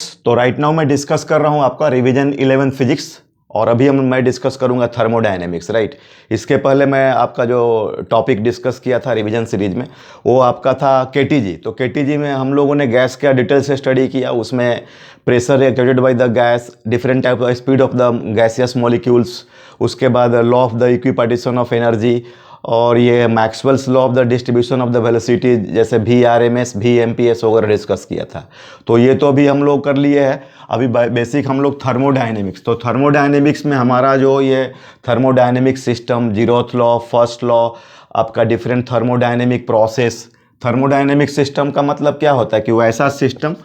तो right now मैं discuss कर रहा हूं आपका रिवीजन 11 फिजिक्स और अभी मैं डिस्कस करूंगा थर्मोडायनेमिक्स। राइट, इसके पहले मैं आपका जो टॉपिक डिस्कस किया था रिवीजन सीरीज में वो आपका था केटीजी। तो केटीजी में हम लोगों ने गैस का डिटेल से स्टडी किया, उसमें pressure acted bye the gas, different type of speed of the gaseous molecules, उसके बाद law of the equipartition of energy और ये Maxwell's law of the distribution of the velocity जैसे VRMS VMPS वगैरह discuss किया था। तो ये तो अभी हम लोग कर लिए हैं। अभी बेसिक हम लोग थर्मोडायनेमिक्स, तो थर्मोडायनेमिक्स में हमारा जो ये thermodynamic system, zeroth law, first law, आपका different thermodynamic process. Thermodynamic system का मतलब क्या होता है कि वो ऐसा सिस्टम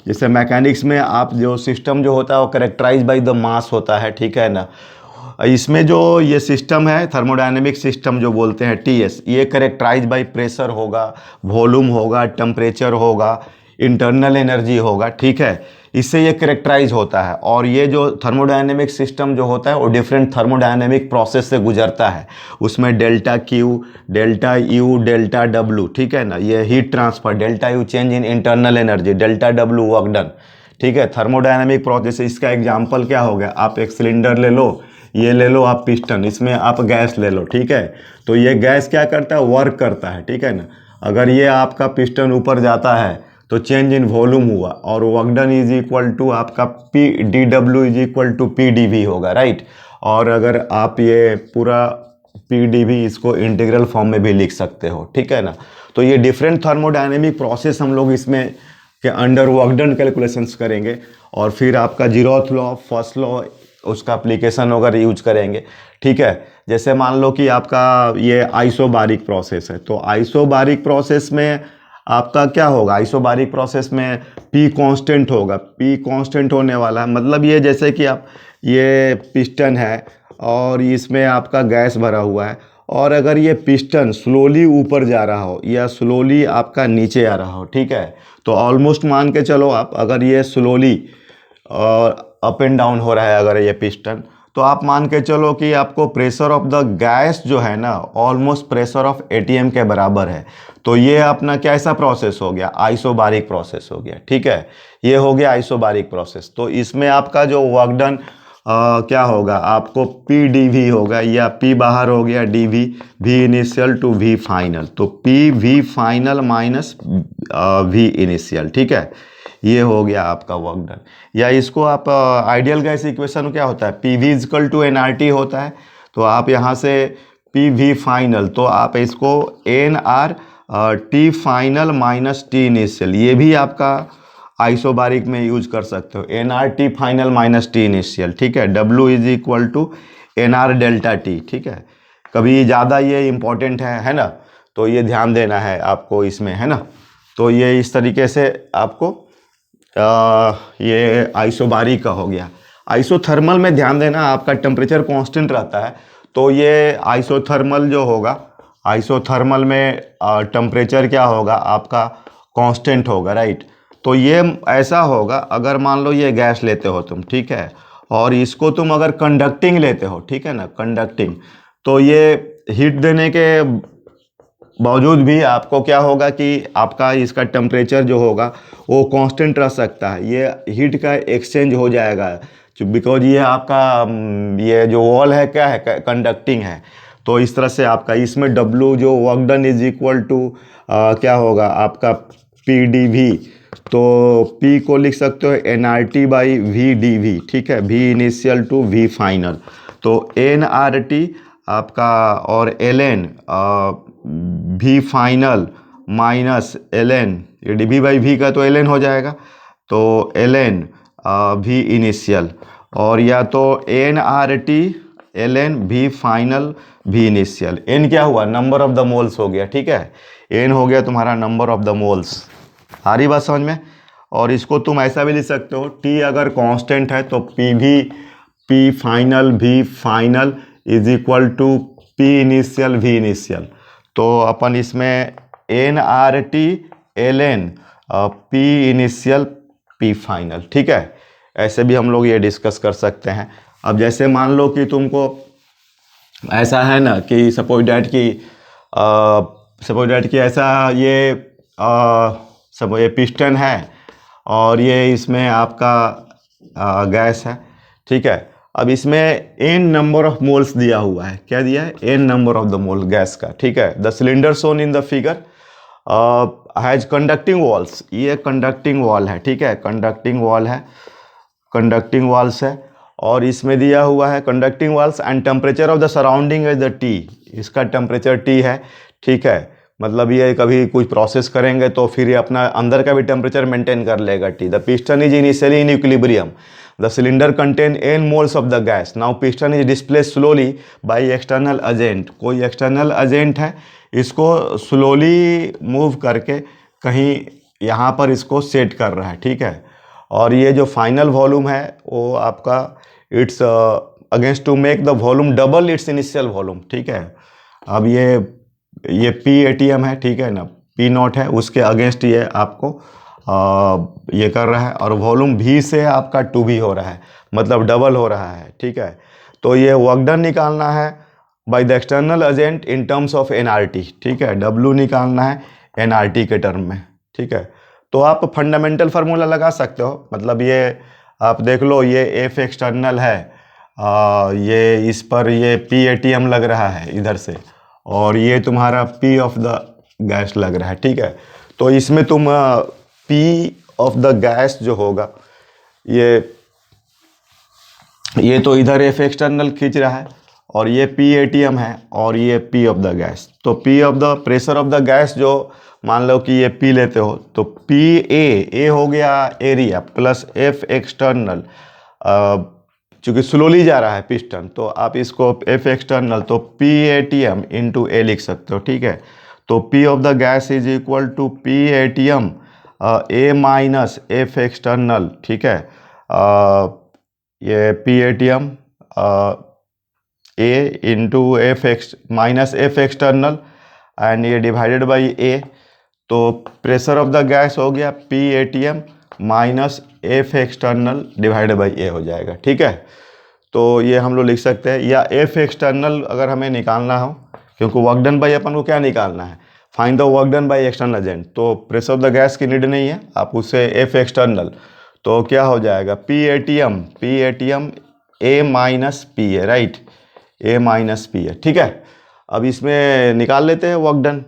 जैसे मैकेनिक्स में आप जो सिस्टम जो होता है वो करेक्टराइज बाय द मास होता है, ठीक है ना। इसमें जो ये सिस्टम है थर्मोडायनेमिक सिस्टम जो बोलते हैं TS, ये करेक्टराइज बाय प्रेशर होगा, वॉल्यूम होगा, टेम्परेचर होगा, इंटरनल एनर्जी होगा, ठीक है। इससे ये करेक्टराइज होता है। और ये जो थर्मोडायनेमिक सिस्टम जो होता है वो डिफरेंट थर्मोडायनेमिक प्रोसेस से गुजरता है। उसमें delta Q, delta U, delta W, ठीक है ना। ये heat transfer, delta U change in internal energy, delta W work done, ठीक है। थर्मोडायनेमिक प्रोसेस, इसका एग्जाम्पल क्या हो गया, आप एक सिलेंडर ले लो, ये ले लो आप पिस्टन, इसमें आप गैस ले लो, ठीक है। तो ये गैस क्या करता है, वर्क करता है, ठीक है ना। अगर ये आपका पिस्टन ऊपर जाता है तो चेंज इन वॉल्यूम हुआ और work done is equal to आपका PdW is equal to PdV होगा, राइट। और अगर आप ये पूरा PdV इसको इंटीग्रल फॉर्म में भी लिख सकते हो, ठीक है ना। तो ये डिफरेंट थर्मोडायनेमिक प्रोसेस हम लोग इसमें के अंडर वर्क डन कैलकुलेशंस करेंगे और फिर आपका जीरोथ लॉ, फर्स्ट लॉ, उसका एप्लीकेशन वगैरह यूज करेंगे, ठीक है। जैसे मान लो कि आपका ये आइसोबारिक प्रोसेस है, तो आइसोबारिक प्रोसेस में आपका क्या होगा, आइसोबारिक प्रोसेस में P कांस्टेंट होगा। P कांस्टेंट होने वाला है, मतलब ये जैसे कि आप ये पिस्टन है और इसमें आपका गैस भरा हुआ है और अगर ये पिस्टन स्लोली ऊपर जा रहा हो या स्लोली आपका नीचे आ रहा हो, ठीक है, तो ऑलमोस्ट मान के चलो आप, अगर ये स्लोली और अप एंड डाउन हो रहा है अगर ये पिस्टन, तो आप मान के चलो कि आपको प्रेशर ऑफ द गैस जो है ना ऑलमोस्ट प्रेशर ऑफ ATM के बराबर है। तो ये अपना कैसा प्रोसेस हो गया, आइसोबारिक प्रोसेस हो गया, ठीक है। ये हो गया आइसोबारिक प्रोसेस। तो इसमें आपका जो वर्क डन क्या होगा, आपको PdV होगा, या P बाहर हो गया DV, V initial to V final, तो PV final minus V initial, ठीक है। ये हो गया आपका वर्क डन। या इसको आप आइडियल गैस इक्वेशन क्या होता है, PV इजकल टू nRT होता है। तो आप यहाँ से PV फाइनल, तो आप इसको nRT final minus T initial, ये भी आपका आइसोबारिक में यूज कर सकते हो, nRT final minus T initial, ठीक है। W is equal to NR delta T, ठीक है। कभी ज़्यादा ये इंपॉर्टेंट है ना, तो ये ध्यान देना है आपको इसमें, है ना। तो ये इस तरीके से आपको ये आइसोबारिक का हो गया। आइसोथर्मल में ध्यान देना, आपका टेम्परेचर कांस्टेंट रहता है, तो ये आइसोथर्मल जो होगा, आइसोथर्मल में टेम्परेचर क्या होगा आपका, कांस्टेंट होगा, राइट। तो ये ऐसा होगा, अगर मान लो ये गैस लेते हो तुम, ठीक है, और इसको तुम अगर कंडक्टिंग लेते हो, ठीक है ना, कंडक्टिंग, तो ये हीट देने के बावजूद भी आपको क्या होगा कि आपका इसका टेम्परेचर जो होगा वो कांस्टेंट रह सकता है, ये हीट का एक्सचेंज हो जाएगा, बिकॉज ये आपका ये जो वॉल है क्या है, कंडक्टिंग है। तो इस तरह से आपका इसमें W जो work done is equal to क्या होगा आपका PdV, तो P को लिख सकते हो nRT बाई VdV, ठीक है, V initial to V final, तो nRT आपका और ln V final minus ln, ये DV बाई V का तो ln हो जाएगा, तो ln V इनिशियल, और या तो nRT ln V final V initial. n क्या हुआ, नंबर ऑफ द मोल्स हो गया, ठीक है। n हो गया तुम्हारा नंबर ऑफ द मोल्स, आ रही बात समझ में। और इसको तुम ऐसा भी लिख सकते हो, T अगर कांस्टेंट है तो P final V final is equal to P initial V initial, तो अपन इसमें nRT ln P initial P final, ठीक है। ऐसे भी हम लोग ये डिस्कस कर सकते हैं। अब जैसे मान लो कि तुमको ऐसा है ना कि सपोज डैट कि ऐसा ये सब ये पिस्टन है और ये इसमें आपका गैस है, ठीक है। अब इसमें n नंबर ऑफ मोल्स दिया हुआ है, क्या दिया है, n number of the mole gas का, ठीक है। The cylinder shown in the figure has conducting walls, ये कंडक्टिंग वॉल है, ठीक है, कंडक्टिंग वॉल है, कंडक्टिंग वॉल्स है। और इसमें दिया हुआ है conducting walls and temperature of the surrounding is the T, इसका टेम्परेचर T है, ठीक है। मतलब ये कभी कुछ प्रोसेस करेंगे तो फिर ये अपना अंदर का भी टेम्परेचर मेंटेन कर लेगा T। The piston is initially in equilibrium, the cylinder contain n moles of the gas, now piston is displace slowly by external agent, कोई एक्सटर्नल एजेंट है, इसको स्लोली मूव करके कहीं यहाँ पर इसको सेट कर रहा है, ठीक है। और ये जो फाइनल वॉल्यूम है वो आपका it's against to make the volume double its initial volume, ठीक है। अब ये PATM है, ठीक है ना, P नॉट है, उसके अगेंस्ट ये आपको ये कर रहा है, और वॉल्यूम V से आपका 2V हो रहा है, मतलब डबल हो रहा है, ठीक है। तो ये वर्क डन निकालना है by the external agent in terms of NRT, ठीक है, W निकालना है NRT के टर्म में, ठीक है। तो आप फंडामेंटल फार्मूला लगा सकते हो, मतलब ये आप देख लो, ये F एक्सटर्नल है, ये इस पर ये PATM लग रहा है इधर से, और ये तुम्हारा P ऑफ द गैस लग रहा है, ठीक है। तो इसमें तुम P ऑफ द गैस जो होगा, ये तो इधर F एक्सटर्नल खींच रहा है, और ये PATM है, और ये P ऑफ द गैस। तो P of the pressure of the gas जो मान लो कि ये P लेते हो, तो PA हो गया एरिया प्लस F एक्सटर्नल, चूँकि स्लोली जा रहा है पिस्टन, तो आप इसको F एक्सटर्नल तो PATM इंटू A लिख सकते हो, ठीक है। तो P of the gas is equal to PATM A minus F external, ठीक है। ये PATM A into minus F external and ये डिवाइडेड बाई A, तो प्रेशर ऑफ द गैस हो गया PATM minus F external divided by A हो जाएगा, ठीक है। तो ये हम लोग लिख सकते हैं, या F एक्सटर्नल अगर हमें निकालना हो, क्योंकि वर्क डन बाई अपन को क्या निकालना है, find the work done by external agent, तो प्रेशर ऑफ द गैस की नीड नहीं है, आप उससे F एक्सटर्नल, तो क्या हो जाएगा PATM A minus PA, right, A minus PA, ठीक है। अब इसमें निकाल लेते हैं वर्क डन,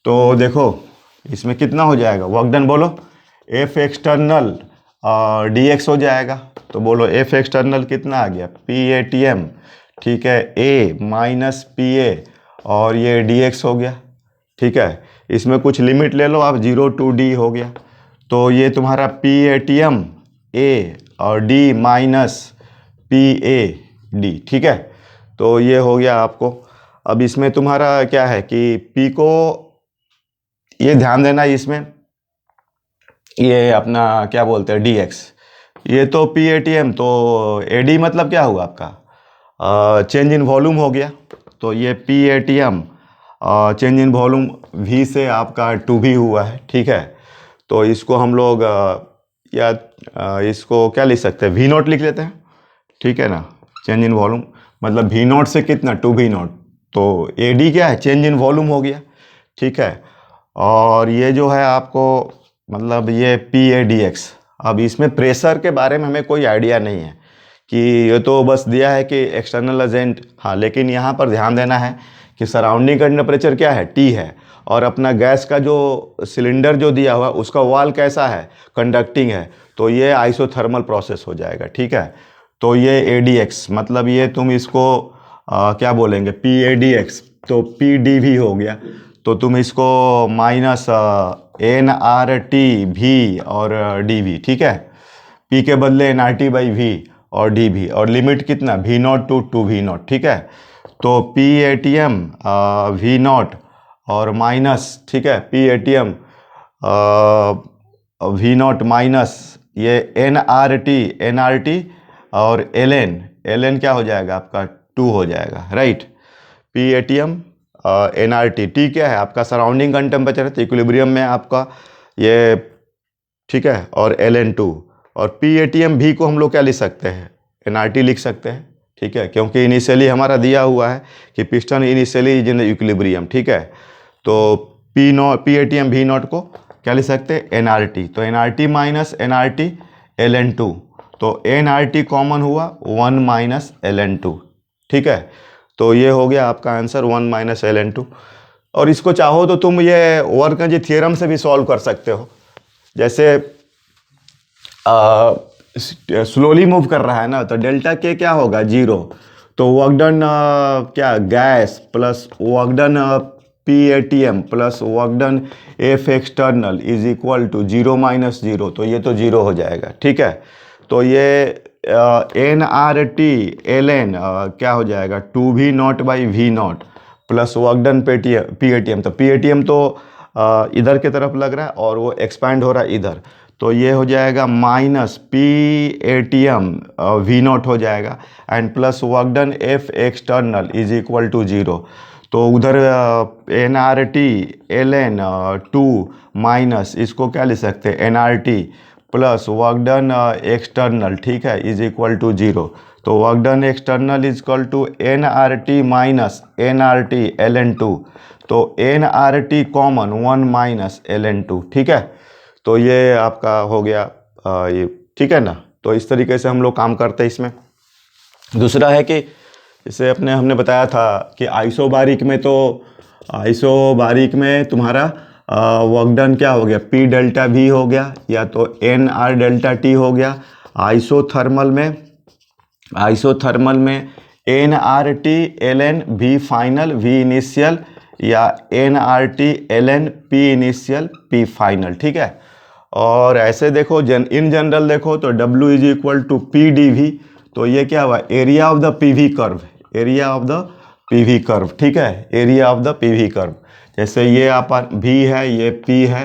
तो देखो इसमें कितना हो जाएगा वर्क डन, बोलो F एक्सटर्नल dx हो जाएगा, तो बोलो F एक्सटर्नल कितना आ गया PATM, ठीक है, A माइनस PA, और ये dx हो गया, ठीक है। इसमें कुछ लिमिट ले लो आप, 0 to D हो गया, तो ये तुम्हारा PATM A और D माइनस PAD, ठीक है। तो ये हो गया आपको। अब इसमें तुम्हारा क्या है कि P को, ये ध्यान देना, इसमें ये अपना क्या बोलते हैं dx, ये तो PATM, तो AD मतलब क्या हुआ आपका चेंज इन वॉल्यूम हो गया, तो ये PATM change in volume V से आपका 2V हुआ है, ठीक है। तो इसको हम लोग इसको क्या लिख सकते हैं, V नॉट लिख लेते हैं, ठीक है ना, चेंज इन वॉल्यूम मतलब V नॉट से कितना 2V नॉट, तो AD क्या है, चेंज इन वॉल्यूम हो गया, ठीक है। और ये जो है आपको मतलब ये PADX, अब इसमें प्रेशर के बारे में हमें कोई आइडिया नहीं है कि ये तो बस दिया है कि एक्सटर्नल एजेंट, हाँ, लेकिन यहाँ पर ध्यान देना है कि सराउंडिंग का टेम्परेचर क्या है, T है, और अपना गैस का जो सिलेंडर जो दिया हुआ उसका वॉल कैसा है, कंडक्टिंग है, तो ये आइसोथर्मल प्रोसेस हो जाएगा, ठीक है। तो ये ADX मतलब ये तुम इसको क्या बोलेंगे PADX, तो PDV हो गया, तो तुम इसको माइनस NRT V और DV, ठीक है, P के बदले NRT बाई V और DV, और लिमिट कितना V not to 2V not, ठीक है। तो PATM V नॉट और माइनस, ठीक है, PATM V नॉट माइनस ये NRT और LN क्या हो जाएगा आपका 2 हो जाएगा, राइट। PATM NRT, T क्या है आपका सराउंडिंग का टेम्परेचर है, तो इक्विलिब्रियम में आपका ये, ठीक है, और LN2, और PATM V को हम लोग क्या लिख सकते हैं, NRT लिख सकते हैं, ठीक है, क्योंकि इनिशियली हमारा दिया हुआ है कि piston initially is in equilibrium, ठीक है। तो PATM V नॉट को क्या लिख सकते हैं, एनआरटी। तो एनआरटी माइनस एनआरटी ln2, तो एनआरटी कॉमन हुआ 1 माइनस ln2, ठीक है। तो ये हो गया आपका आंसर 1 माइनस ln2। और इसको चाहो तो तुम ये वर्कंजी थ्योरम से भी सॉल्व कर सकते हो। जैसे स्लोली मूव कर रहा है ना, तो डेल्टा के क्या होगा, 0। तो वर्क डन क्या, gas plus work done PATM plus work done F external is equal to 0 minus 0, तो ये तो 0 हो जाएगा, ठीक है। तो ये NRT ln क्या हो जाएगा, 2V0 by V0 plus work done PATM। तो PATM तो इधर की तरफ लग रहा है और वो एक्सपैंड हो रहा है इधर, तो ये हो जाएगा माइनस PATM V0 हो जाएगा and plus work done F external is equal to 0। तो उधर NRT ln 2 माइनस इसको क्या लिख सकते हैं, NRT plus work done external, ठीक है, इज इक्वल टू 0। तो work done external is equal to NRT minus NRT ln2, तो NRT कॉमन 1 माइनस ln2, ठीक है। तो ये आपका हो गया ये, ठीक है ना। तो इस तरीके से हम लोग काम करते हैं इसमें। दूसरा है कि जैसे हमने बताया था कि आइसोबारिक में, तो आइसोबारिक में तुम्हारा वर्क डन क्या हो गया, P डेल्टा V हो गया या तो NR डेल्टा T हो गया। आइसोथर्मल में NRT ln V final V initial या NRT ln P initial P final, ठीक है। और ऐसे देखो इन जनरल देखो तो W is equal to PdV, तो ये क्या हुआ, area of the PV curve, area of the PV curve, ठीक है, area of the PV curve. जैसे ये आपका V है, ये P है,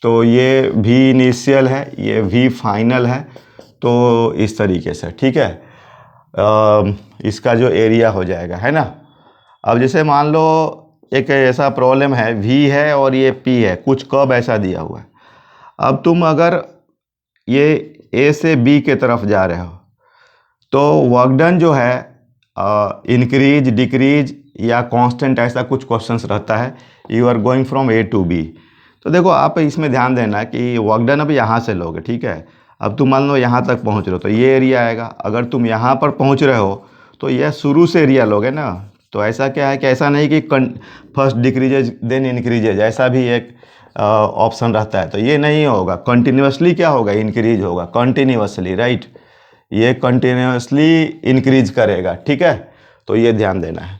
तो ये V इनिशियल है, ये V फाइनल है, तो इस तरीके से, ठीक है। इसका जो एरिया हो जाएगा, है ना। अब जैसे मान लो एक ऐसा प्रॉब्लम है, V है और ये P है, कुछ कर्व ऐसा दिया हुआ है। अब तुम अगर ये A से B के तरफ जा रहे हो तो वर्क डन जो है इंक्रीज डिक्रीज या कांस्टेंट, ऐसा कुछ क्वेश्चंस रहता है। You are going from A to B, तो देखो आप इसमें ध्यान देना कि वर्क डन अब यहाँ से लोगे, ठीक है। अब तुम मान लो यहाँ तक पहुँच रहे हो तो ये एरिया आएगा। अगर तुम यहाँ पर पहुँच रहे हो तो यह शुरू से एरिया लोगे ना। तो ऐसा क्या है कि ऐसा नहीं कि फर्स्ट डिक्रीजेज देन इंक्रीजेज, ऐसा भी एक ऑप्शन रहता है, तो ये नहीं होगा। कंटिन्यूसली क्या होगा, इंक्रीज होगा कंटिन्यूसली, राइट। ये कंटिन्यूसली इंक्रीज करेगा, ठीक है। तो ये ध्यान देना है।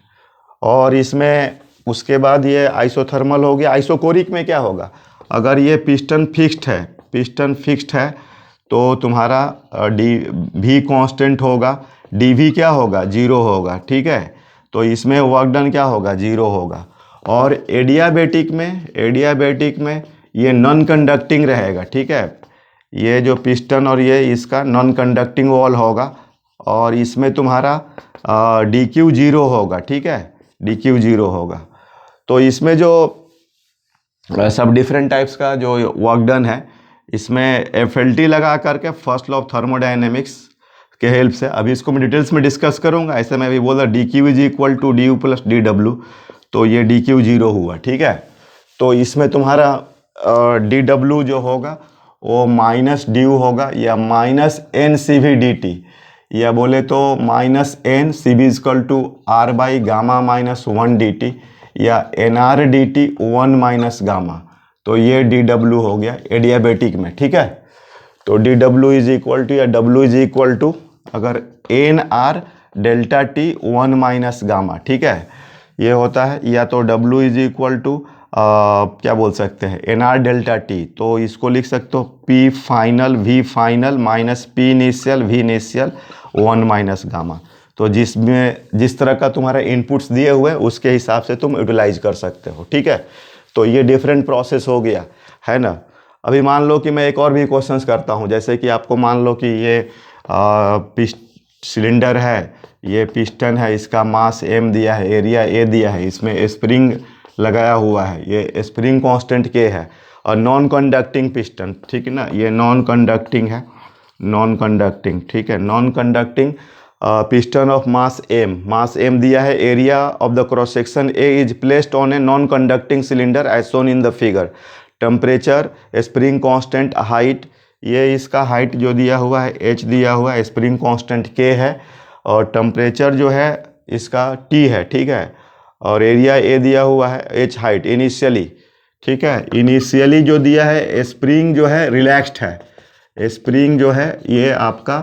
और इसमें उसके बाद ये आइसोथर्मल हो गया। आइसोकोरिक में क्या होगा, अगर ये पिस्टन फिक्स्ड है तो तुम्हारा V कांस्टेंट होगा, dV क्या होगा, 0 होगा, ठीक है। तो इसमें वर्क डन क्या होगा, 0 होगा। और एडियाबेटिक में ये नॉन कंडक्टिंग रहेगा, ठीक है। ये जो पिस्टन और ये इसका नॉन कंडक्टिंग वॉल होगा और इसमें तुम्हारा DQ 0 होगा, ठीक है, DQ 0 होगा। तो इसमें जो सब डिफरेंट टाइप्स का जो वर्क डन है, इसमें FLT लगा करके फर्स्ट लॉ ऑफ थर्मोडायनेमिक्स के हेल्प से, अभी इसको मैं डिटेल्स में डिस्कस करूंगा। ऐसे मैं भी बोला DQ is equal to DU plus DW, तो ये DQ 0 हुआ, ठीक है। तो इसमें तुम्हारा DW जो होगा वो माइनस DU होगा या माइनस NCV DT, या बोले तो minus NCV is equal to R by gamma minus 1 DT या NR DT 1 माइनस गामा। तो ये DW हो गया एडियाबेटिक में, ठीक है। तो DW इज इक्वल टू या W इज इक्वल टू अगर NR delta T 1 minus gamma, ठीक है, ये होता है। या तो W इज इक्वल टू क्या बोल सकते हैं, NR डेल्टा T, तो इसको लिख सकते हो P final V final minus P initial V initial 1 minus gamma. तो जिस तरह का तुम्हारा इनपुट्स दिए हुए उसके हिसाब से तुम यूटिलाइज कर सकते हो, ठीक है। तो ये डिफरेंट प्रोसेस हो गया, है ना। अभी मान लो कि मैं एक और भी क्वेश्चंस करता हूँ। जैसे कि आपको मान लो कि ये सिलेंडर है, ये पिस्टन है, इसका मास M दिया है, एरिया A दिया है, इसमें स्प्रिंग लगाया हुआ है, ये स्प्रिंग कांस्टेंट K है और नॉन कंडक्टिंग पिस्टन, ठीक है ना, ये नॉन कंडक्टिंग है, नॉन कंडक्टिंग, ठीक है, non conducting piston of mass M दिया है, area of the cross section A is placed on a non conducting cylinder as shown in the figure, temperature, spring constant, height, ये इसका height जो दिया हुआ है h दिया हुआ है, स्प्रिंग कांस्टेंट k है, और टेम्परेचर जो है इसका t है, ठीक है, और एरिया a दिया हुआ है, h हाइट इनिशियली, ठीक है। इनिशियली जो दिया है स्प्रिंग जो है रिलैक्स्ड है, स्प्रिंग जो है ये आपका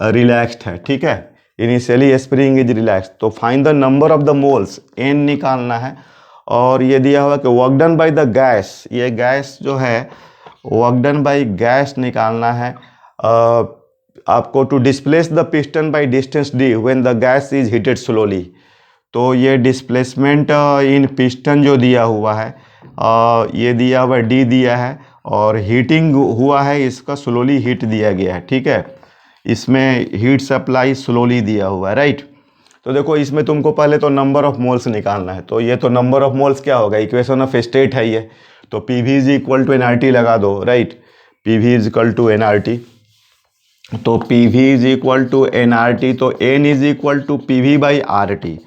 रिलैक्स्ड है, ठीक है। Initially spring is relaxed. तो find the number of the moles, n निकालना है। और ये दिया हुआ कि work done by the gas, ये गैस जो है वर्क डन बाय गैस निकालना है। आपको to displace the piston by distance d when the gas is heated slowly. तो ये डिस्प्लेसमेंट इन पिस्टन जो दिया हुआ है ये दिया हुआ d दिया है, और हीटिंग हुआ है इसका स्लोली हीट दिया गया है, ठीक है। इसमें हीट सप्लाई स्लोली दिया हुआ है, राइट। तो देखो इसमें तुमको पहले तो नंबर ऑफ मोल्स निकालना है। तो ये तो नंबर ऑफ मोल्स क्या होगा, इक्वेशन ऑफ स्टेट है ये। तो P V is equal to nRT लगा दो, right. P V is equal to nRT, तो P V is equal to nRT, तो n is equal to P V by R T.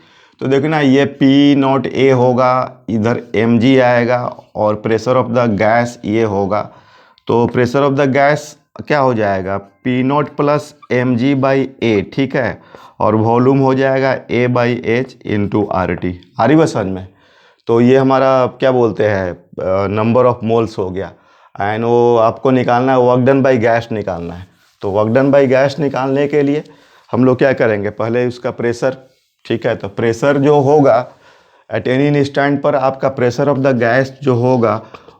तो देखो ना, ये पी नॉट ए होगा, इधर एम जी आएगा, और प्रेशर ऑफ द गैस ये होगा। तो प्रेशर ऑफ द गैस क्या हो जाएगा, P naught plus M G by A, ठीक है, और वॉल्यूम हो जाएगा A by H into R T. आ रही बस समझ में। तो ये हमारा क्या बोलते हैं नंबर ऑफ मोल्स हो गया। एंड वो आपको निकालना है वर्क डन बाई गैस निकालना है। तो वर्क डन बाई गैस निकालने के लिए हम लोग क्या करेंगे, पहले उसका प्रेशर, ठीक है। तो प्रेशर जो होगा एट एनी इंस्टेंट पर आपका प्रेशर ऑफ द गैस जो होगा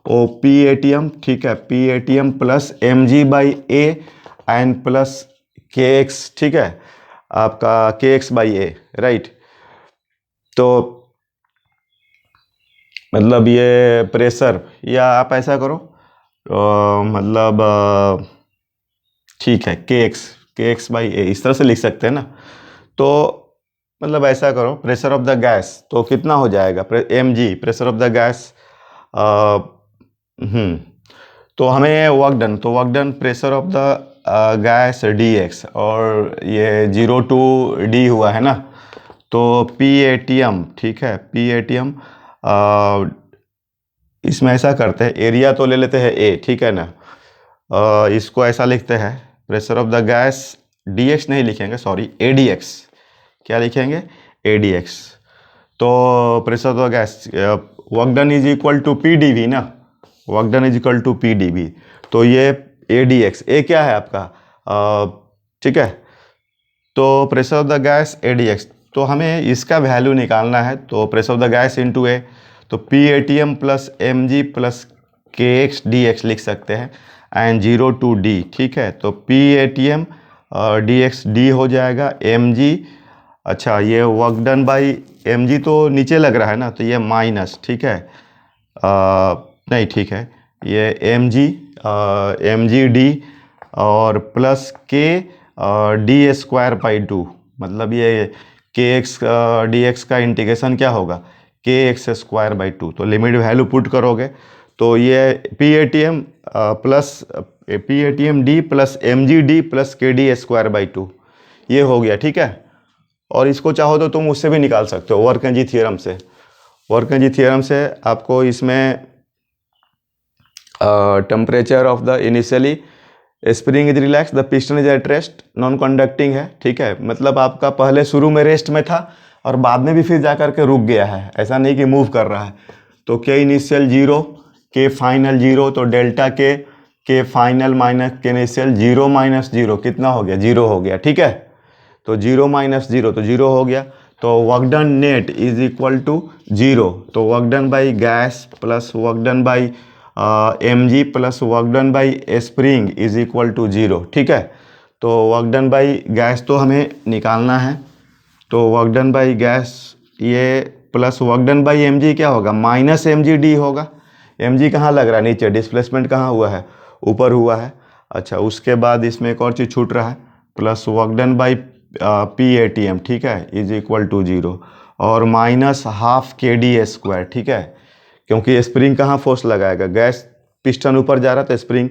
वो पी ए टी एम, ठीक है, P A T M plus M G by A and plus K X, ठीक है, आपका के एक्स बाई ए, राइट। तो मतलब ये प्रेशर, या आप ऐसा करो मतलब ठीक है, के एक्स बाई ए इस तरह से लिख सकते हैं ना। तो मतलब ऐसा करो, प्रेशर ऑफ द गैस तो कितना हो जाएगा, M G pressure of the gas. तो हमें वर्क डन, तो work done pressure of the gas D X, और ये 0 टू डी हुआ है ना। तो पी ए टी एम, ठीक है, पी ए टी एम, इसमें ऐसा करते हैं, एरिया तो ले लेते हैं ए, ठीक है ना। इसको ऐसा लिखते हैं, pressure of the gas D X नहीं लिखेंगे, सॉरी, ए डी एक्स। क्या लिखेंगे, ए डी एक्स। तो pressure of the gas work done is equal to P D V ना, work done is equal to P D V. तो ये ए D x, ए क्या है आपका, ठीक है। तो pressure of the gas A D X, तो हमें इसका वैल्यू निकालना है। तो pressure of the gas into A, तो P A T M plus M G plus K X D X लिख सकते हैं, एंड 0 टू डी, ठीक है। तो P A T M D X D हो जाएगा एम जी, अच्छा ये work done by M G तो नीचे लग रहा है ना, तो ये माइनस, ठीक है, नहीं ठीक है, ये एम जी डी और plus K D square by 2, मतलब ये के एक्स डी एक्स का इंटीग्रेशन क्या होगा, के एक्स स्क्वायर बाई 2। तो लिमिट वैल्यू पुट करोगे तो ये P A T M plus P A T M D plus M G D plus K D square by 2 ये हो गया, ठीक है। और इसको चाहो तो तुम उससे भी निकाल सकते हो, वर्क-एनर्जी थ्योरम से। वर्क-एनर्जी थ्योरम से आपको इसमें temperature of the initially spring is relax, the piston is at rest, non conducting है, ठीक है। मतलब आपका पहले शुरू में रेस्ट में था और बाद में भी फिर जा कर के रुक गया है, ऐसा नहीं कि मूव कर रहा है। तो के इनिशियल 0, के फाइनल 0, तो डेल्टा के फाइनल माइनस के इनिशियल 0 माइनस 0 कितना हो गया, 0 हो गया, ठीक है। तो 0 माइनस 0 तो 0 हो गया। तो work done net is equal to 0, तो work done by gas plus work done by M G plus work done by spring is equal to 0, ठीक है। तो वर्क डन बाई गैस तो हमें निकालना है। तो वर्क डन बाई गैस ये plus work done by M G क्या होगा, माइनस एम जी डी होगा। एम जी कहाँ लग रहा है, नीचे, डिस्प्लेसमेंट कहाँ हुआ है, ऊपर हुआ है। अच्छा, उसके बाद इसमें एक और चीज़ छूट रहा है, plus work done by P A T M, ठीक है, इज इक्वल टू 0, और minus half K D square, ठीक है, क्योंकि स्प्रिंग कहाँ फोर्स लगाएगा, गैस पिस्टन ऊपर जा रहा था स्प्रिंग,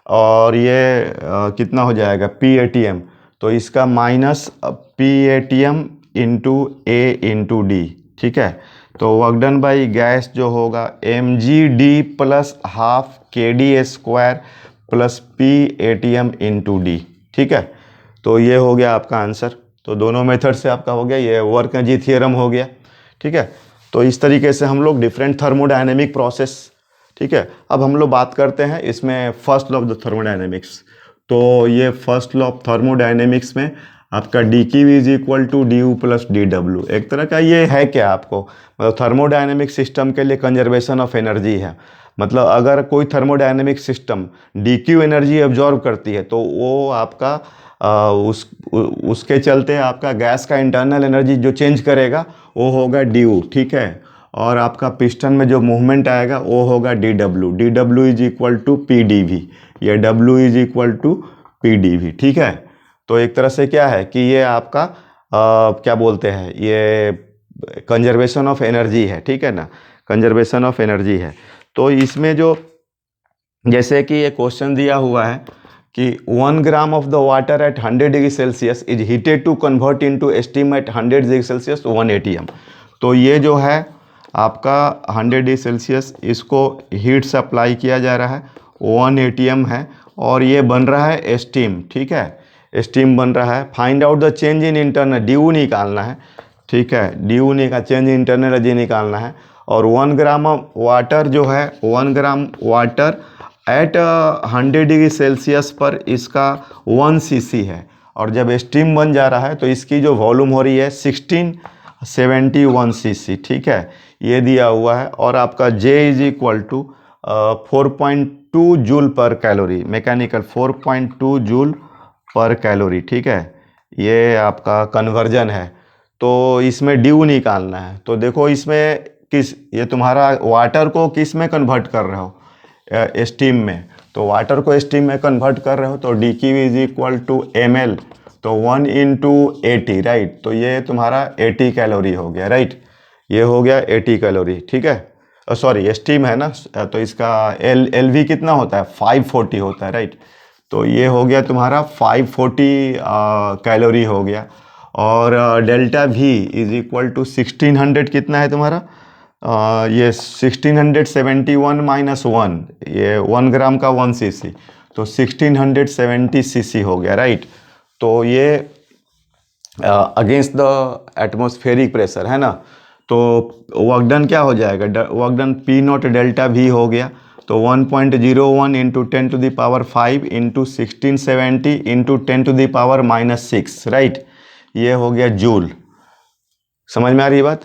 और ये कितना हो जाएगा, पी ए टी एम, तो इसका minus P A T M into A into D, ठीक है। तो वर्क डन बाई गैस जो होगा mgd plus half kd² plus PATM into D. ठीक है, तो ये हो गया आपका आंसर। तो दोनों मेथड से आपका हो गया, ये वर्क जी थियरम हो गया। ठीक है, तो इस तरीके से हम लोग डिफरेंट थर्मोडायनेमिक प्रोसेस, ठीक है। अब हम लोग बात करते हैं इसमें first law of the thermodynamics. तो ये फर्स्ट लॉ ऑफ थर्मोडायनेमिक्स में आपका D Q is equal to D U plus D W, एक तरह का ये है क्या आपको, मतलब थर्मोडायनेमिक सिस्टम के लिए कंजर्वेशन ऑफ एनर्जी है। मतलब अगर कोई thermodynamic system D Q energy absorb करती है तो वो आपका उसके चलते आपका गैस का इंटरनल एनर्जी जो चेंज करेगा वो होगा डी यू। ठीक है, और आपका पिस्टन में जो मूवमेंट आएगा वो होगा D W. D W is equal to P D V, ये W is equal to P D V. ठीक है, तो एक तरह से क्या है कि ये आपका क्या बोलते हैं, ये कंजर्वेशन ऑफ एनर्जी है। ठीक है ना, कंजर्वेशन ऑफ एनर्जी है। तो इसमें जो जैसे कि ये क्वेश्चन दिया हुआ है कि 1 gram of the water at 100 degree celsius is heated to convert into steam at 100 degree celsius 1 atm। तो ये जो है आपका 100 डिग्री सेल्सियस, इसको हीट सप्लाई किया जा रहा है, 1 atm है, और ये बन रहा है स्टीम। ठीक है, स्टीम बन रहा है। Find out the change in internal, D you निकालना है। ठीक है, डी यू का चेंज इन इंटरनल एनर्जी निकालना है। और 1 ग्राम वाटर जो है, 1 gram water at 100 degree Celsius पर इसका 1 cc है, और जब स्टीम बन जा रहा है तो इसकी जो वॉल्यूम हो रही है 1671 cc। ठीक है, ये दिया हुआ है। और आपका J is equal to 4.2 joule per calorie, mechanical 4.2 joule per calorie. ठीक है, ये आपका कन्वर्जन है। तो इसमें ड्यू निकालना है। तो देखो इसमें ये तुम्हारा वाटर को किस में कन्वर्ट कर रहे हो, स्टीम में। तो वाटर को स्टीम में कन्वर्ट कर रहे हो तो D Q is equal to ml, तो 1 इंटू 80, राइट। तो ये तुम्हारा 80 कैलोरी हो गया, राइट। ये हो गया 80 कैलोरी। ठीक है, सॉरी स्टीम है ना, तो इसका LV कितना होता है, 540 होता है, राइट। तो ये हो गया तुम्हारा 540 कैलोरी हो गया। और delta V is equal to 1600 कितना है तुम्हारा, ये 1671 माइनस 1, ये 1 ग्राम का 1 cc, तो 1670 cc हो गया, राइट। तो ये अगेंस्ट द एटमॉस्फेरिक प्रेशर है ना। तो वर्क डन क्या हो जाएगा, work done P not delta V हो गया। तो 1.01 into 10 to the power 5 into 1670 into 10 to the power -6, right. ये हो गया जूल। समझ में आ रही बात।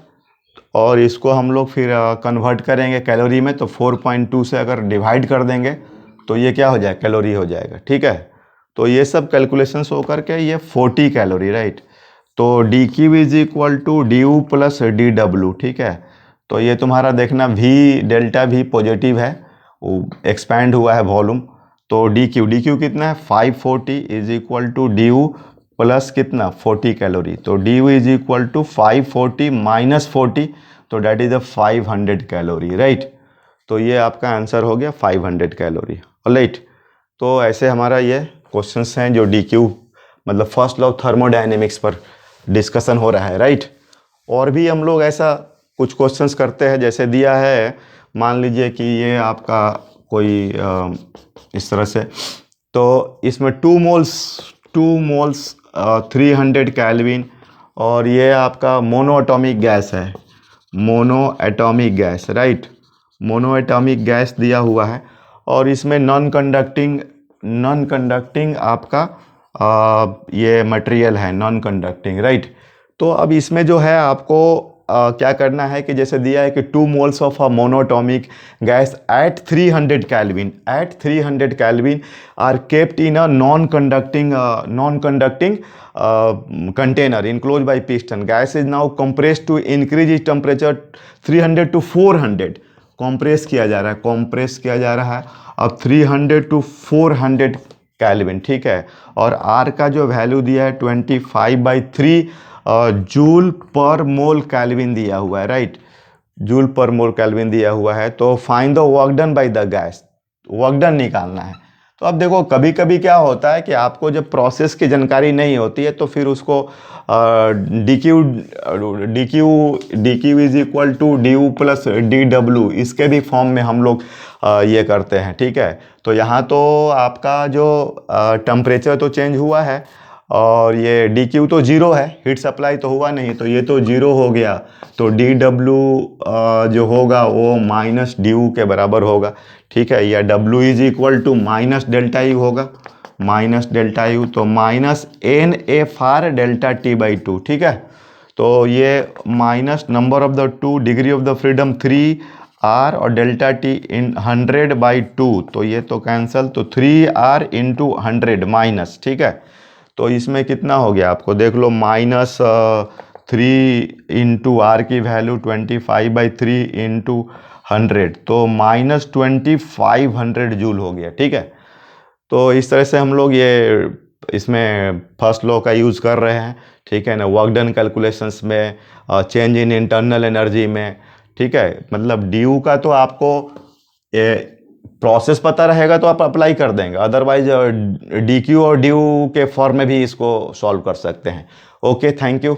और इसको हम लोग फिर कन्वर्ट करेंगे कैलोरी में, तो 4.2 से अगर डिवाइड कर देंगे तो ये क्या हो जाएगा, कैलोरी हो जाएगा। ठीक है, तो ये सब कैलकुलेशंस हो करके ये 40 कैलोरी, राइट। तो D Q is equal to D U plus D W. ठीक है, तो ये तुम्हारा देखना V डेल्टा V पॉजिटिव है, वो एक्सपैंड हुआ है वॉल्यूम। तो डी क्यू कितना है, 540 is equal to D U plus कितना 40 कैलोरी। तो D U is equal to 540 minus 40, तो that is the 500 calorie, right. तो ये आपका आंसर हो गया 500 कैलोरी, राइट। तो ऐसे हमारा ये क्वेश्चंस हैं जो डी क्यू मतलब फर्स्ट लॉ ऑफ थर्मोडायनेमिक्स पर डिस्कशन हो रहा है, राइट। और भी हम लोग ऐसा कुछ क्वेश्चंस करते हैं, जैसे दिया है, मान लीजिए कि ये आपका कोई इस तरह से, तो इसमें 2 मोल्स 300 केल्विन, और ये आपका मोनो एटॉमिक गैस है, mono atomic gas, right. Mono atomic gas दिया हुआ है, और इसमें नॉन कंडक्टिंग आपका ये मटेरियल है, नॉन कंडक्टिंग, राइट। तो अब इसमें जो है आपको क्या करना है कि जैसे दिया है कि 2 moles of a monatomic gas at 300 kelvin are kept in a non conducting container enclose by piston. Gas is now compressed to increase is temperature 300 to 400। Compress किया जा रहा है अब 300 टू 400 केल्विन, ठीक है। और आर का जो वैल्यू दिया है 25/3 जूल पर मोल केल्विन दिया हुआ है, राइट। जूल पर मोल केल्विन दिया हुआ है। तो find the work done by the gas, work done निकालना है। तो अब देखो कभी कभी क्या होता है कि आपको जब प्रोसेस की जानकारी नहीं होती है तो फिर उसको D Q D Q D Q is equal to D U plus D W, इसके भी फॉर्म में हम लोग ये करते हैं, ठीक है। तो यहाँ तो आपका जो टेम्परेचर तो चेंज हुआ है और ये डी क्यू तो जीरो है, हीट सप्लाई तो हुआ नहीं, तो ये तो जीरो हो गया। तो डी डब्ल्यू जो होगा वो माइनस डी यू के बराबर होगा, ठीक है। या W is equal to minus delta U होगा, माइनस डेल्टा यू, तो minus N F R delta T by two, ठीक है। तो ये minus number of the two, degree of the freedom 3R और डेल्टा टी इन 100/2, तो ये तो कैंसल, तो 3R इंटू 100 माइनस, ठीक है। तो इसमें कितना हो गया आपको देख लो, माइनस 3 इंटू आर की वैल्यू 25/3 इंटू 100, तो माइनस 2500 जूल हो गया, ठीक है। तो इस तरह से हम लोग ये इसमें फर्स्ट लॉ का यूज़ कर रहे हैं, ठीक है ना, वर्क डन कैलकुलेशंस में, चेंज इन इंटरनल एनर्जी में, ठीक है। मतलब डी यू का तो आपको ये प्रोसेस पता रहेगा तो आप अप्लाई कर देंगे, अदरवाइज डी क्यू और डी यू के फॉर्म में भी इसको सॉल्व कर सकते हैं। Okay, thank you.